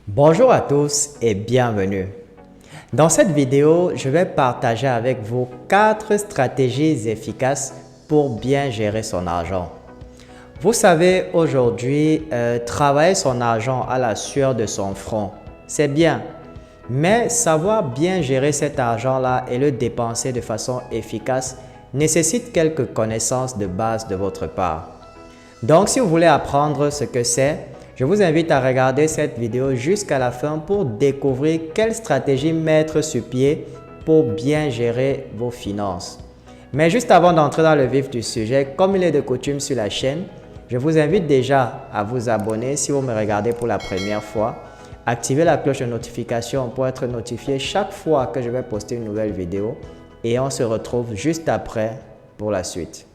Bonjour à tous et bienvenue. Dans cette vidéo, je vais partager avec vous 4 stratégies efficaces pour bien gérer son argent. Vous savez, aujourd'hui, travailler son argent à la sueur de son front, c'est bien. Mais savoir bien gérer cet argent-là et le dépenser de façon efficace nécessite quelques connaissances de base de votre part. Donc, si vous voulez apprendre ce que c'est, je vous invite à regarder cette vidéo jusqu'à la fin pour découvrir quelle stratégie mettre sur pied pour bien gérer vos finances. Mais juste avant d'entrer dans le vif du sujet, comme il est de coutume sur la chaîne, je vous invite déjà à vous abonner si vous me regardez pour la première fois. Activez la cloche de notification pour être notifié chaque fois que je vais poster une nouvelle vidéo et on se retrouve juste après pour la suite.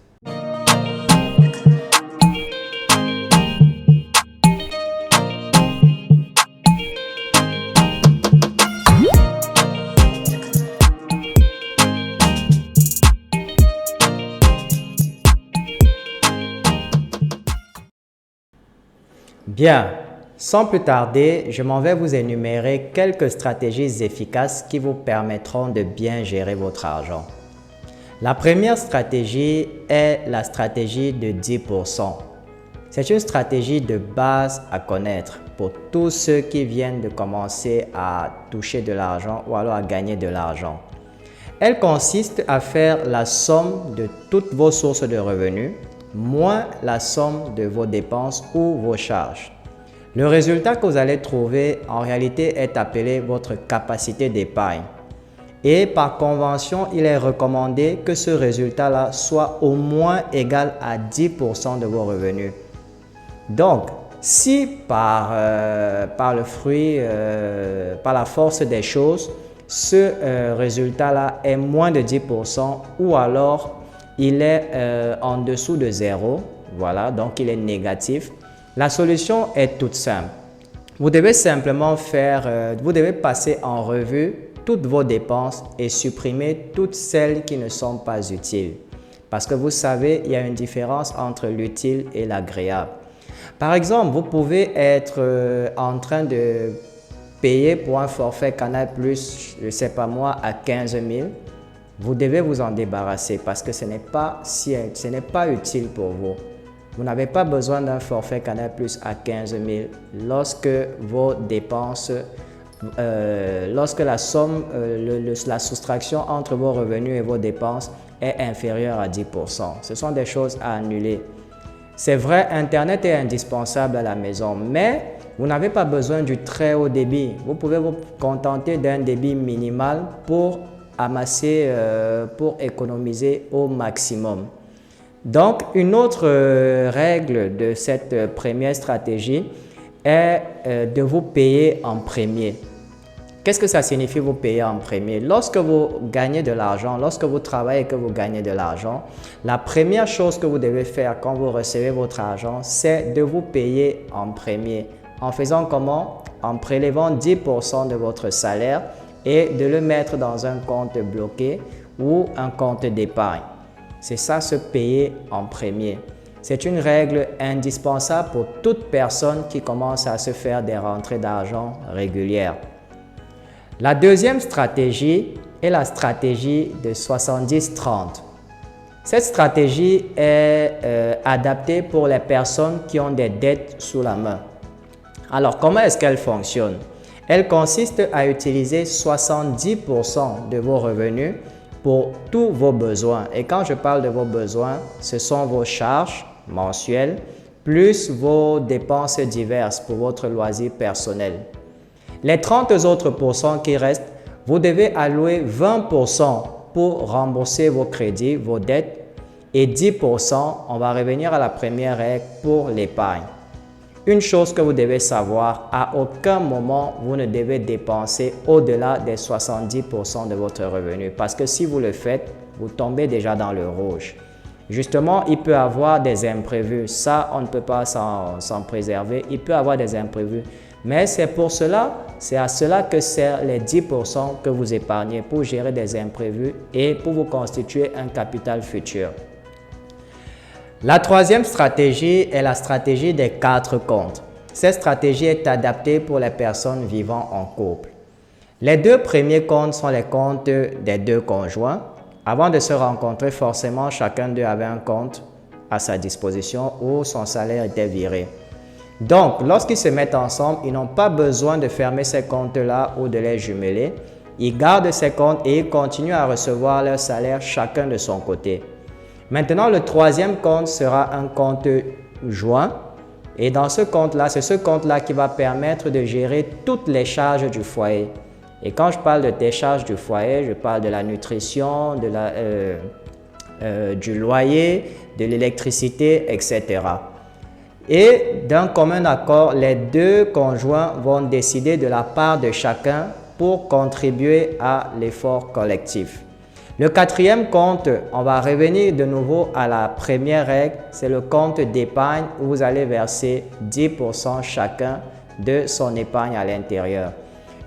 Bien, sans plus tarder, je m'en vais vous énumérer quelques stratégies efficaces qui vous permettront de bien gérer votre argent. La première stratégie est la stratégie de 10%. C'est une stratégie de base à connaître pour tous ceux qui viennent de commencer à toucher de l'argent ou alors à gagner de l'argent. Elle consiste à faire la somme de toutes vos sources de revenus moins la somme de vos dépenses ou vos charges. Le résultat que vous allez trouver en réalité est appelé votre capacité d'épargne. Et par convention, il est recommandé que ce résultat-là soit au moins égal à 10% de vos revenus. Donc, si par la force des choses, ce résultat-là est moins de 10% ou alors il est en dessous de 0, voilà, donc il est négatif. La solution est toute simple. Vous devez simplement vous devez passer en revue toutes vos dépenses et supprimer toutes celles qui ne sont pas utiles. Parce que vous savez, il y a une différence entre l'utile et l'agréable. Par exemple, vous pouvez être en train de payer pour un forfait Canal+, je ne sais pas moi, à 15 000. Vous devez vous en débarrasser parce que ce n'est pas utile pour vous. Vous n'avez pas besoin d'un forfait Canal+ à 15 000 lorsque vos dépenses, lorsque la somme, la soustraction entre vos revenus et vos dépenses est inférieure à 10%. Ce sont des choses à annuler. C'est vrai, Internet est indispensable à la maison, mais vous n'avez pas besoin du très haut débit. Vous pouvez vous contenter d'un débit minimal pour amasser, pour économiser au maximum. Donc, une autre règle de cette première stratégie est de vous payer en premier. Qu'est-ce que ça signifie vous payer en premier? Lorsque vous gagnez de l'argent, lorsque vous travaillez et que vous gagnez de l'argent, la première chose que vous devez faire quand vous recevez votre argent, c'est de vous payer en premier. En faisant comment? En prélevant 10% de votre salaire et de le mettre dans un compte bloqué ou un compte d'épargne. C'est ça, se payer en premier. C'est une règle indispensable pour toute personne qui commence à se faire des rentrées d'argent régulières. La deuxième stratégie est la stratégie de 70-30. Cette stratégie est adaptée pour les personnes qui ont des dettes sous la main. Alors, comment est-ce qu'elle fonctionne? Elle consiste à utiliser 70% de vos revenus pour tous vos besoins. Et quand je parle de vos besoins, ce sont vos charges mensuelles plus vos dépenses diverses pour votre loisir personnel. Les 30 autres pourcents qui restent, vous devez allouer 20% pour rembourser vos crédits, vos dettes et 10%, on va revenir à la première règle, pour l'épargne. Une chose que vous devez savoir, à aucun moment vous ne devez dépenser au-delà des 70% de votre revenu parce que si vous le faites, vous tombez déjà dans le rouge. Justement, il peut y avoir des imprévus. Ça, on ne peut pas s'en préserver. Il peut y avoir des imprévus. Mais c'est à cela que servent les 10% que vous épargnez pour gérer des imprévus et pour vous constituer un capital futur. La troisième stratégie est la stratégie des 4 comptes. cette stratégie est adaptée pour les personnes vivant en couple. Les deux premiers comptes sont les comptes des deux conjoints. Avant de se rencontrer, forcément, chacun d'eux avait un compte à sa disposition où son salaire était viré. Donc, lorsqu'ils se mettent ensemble, ils n'ont pas besoin de fermer ces comptes-là ou de les jumeler. Ils gardent ces comptes et ils continuent à recevoir leur salaire chacun de son côté. Maintenant, le troisième compte sera un compte joint. Et dans ce compte-là, c'est ce compte-là qui va permettre de gérer toutes les charges du foyer. Et quand je parle de tes charges du foyer, je parle de la nutrition, du loyer, de l'électricité, etc. Et d'un commun accord, les deux conjoints vont décider de la part de chacun pour contribuer à l'effort collectif. Le quatrième compte, on va revenir de nouveau à la première règle, c'est le compte d'épargne où vous allez verser 10% chacun de son épargne à l'intérieur.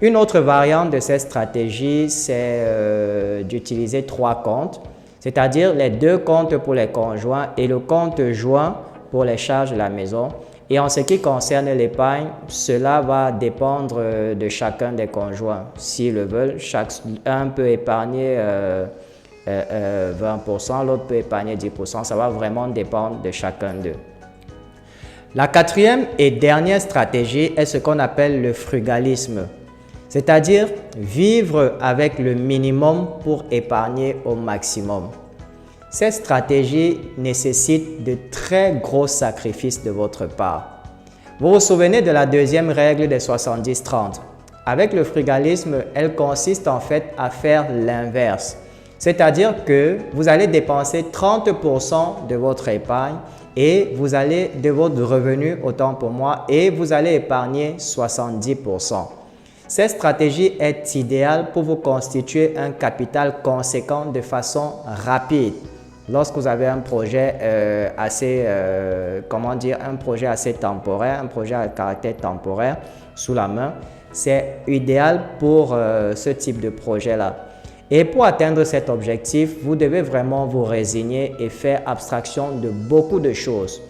Une autre variante de cette stratégie, c'est d'utiliser 3 comptes, c'est-à-dire les 2 comptes pour les conjoints et le compte joint pour les charges de la maison. Et en ce qui concerne l'épargne, cela va dépendre de chacun des conjoints. S'ils le veulent, un peut épargner 20%, l'autre peut épargner 10%. Ça va vraiment dépendre de chacun d'eux. La quatrième et dernière stratégie est ce qu'on appelle le frugalisme, c'est-à-dire vivre avec le minimum pour épargner au maximum. Cette stratégie nécessite de très gros sacrifices de votre part. Vous vous souvenez de la deuxième règle des 70-30. Avec le frugalisme, elle consiste en fait à faire l'inverse. C'est-à-dire que vous allez dépenser 30% de votre épargne et vous allez de votre revenu, autant pour moi, et vous allez épargner 70%. Cette stratégie est idéale pour vous constituer un capital conséquent de façon rapide. Lorsque vous avez un projet un projet assez temporaire, un projet à caractère temporaire sous la main, c'est idéal pour ce type de projet-là. Et pour atteindre cet objectif, vous devez vraiment vous résigner et faire abstraction de beaucoup de choses.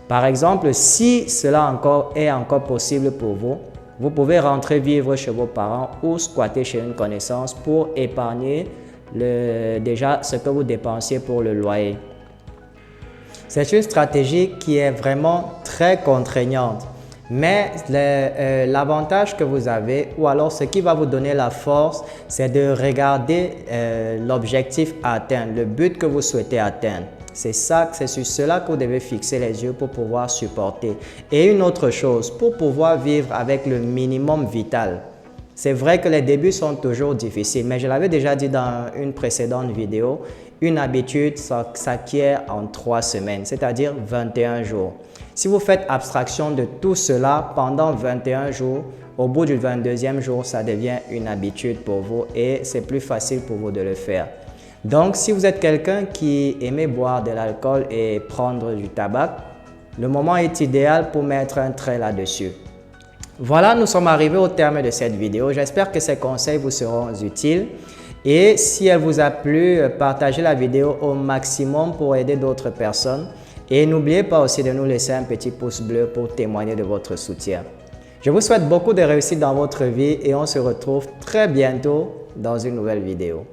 Par exemple, si cela est encore possible pour vous, vous pouvez rentrer vivre chez vos parents ou squatter chez une connaissance pour épargner déjà ce que vous dépensiez pour le loyer. C'est une stratégie qui est vraiment très contraignante, mais l'avantage que vous avez, ou alors ce qui va vous donner la force, c'est de regarder l'objectif à atteindre, le but que vous souhaitez atteindre. C'est sur cela que vous devez fixer les yeux pour pouvoir supporter. Et une autre chose, pour pouvoir vivre avec le minimum vital. C'est vrai que les débuts sont toujours difficiles, mais je l'avais déjà dit dans une précédente vidéo, une habitude s'acquiert en 3 semaines, c'est-à-dire 21 jours. Si vous faites abstraction de tout cela pendant 21 jours, au bout du 22e jour, ça devient une habitude pour vous et c'est plus facile pour vous de le faire. Donc, si vous êtes quelqu'un qui aimait boire de l'alcool et prendre du tabac, le moment est idéal pour mettre un trait là-dessus. Voilà, nous sommes arrivés au terme de cette vidéo. J'espère que ces conseils vous seront utiles. Et si elle vous a plu, partagez la vidéo au maximum pour aider d'autres personnes. Et n'oubliez pas aussi de nous laisser un petit pouce bleu pour témoigner de votre soutien. Je vous souhaite beaucoup de réussite dans votre vie et on se retrouve très bientôt dans une nouvelle vidéo.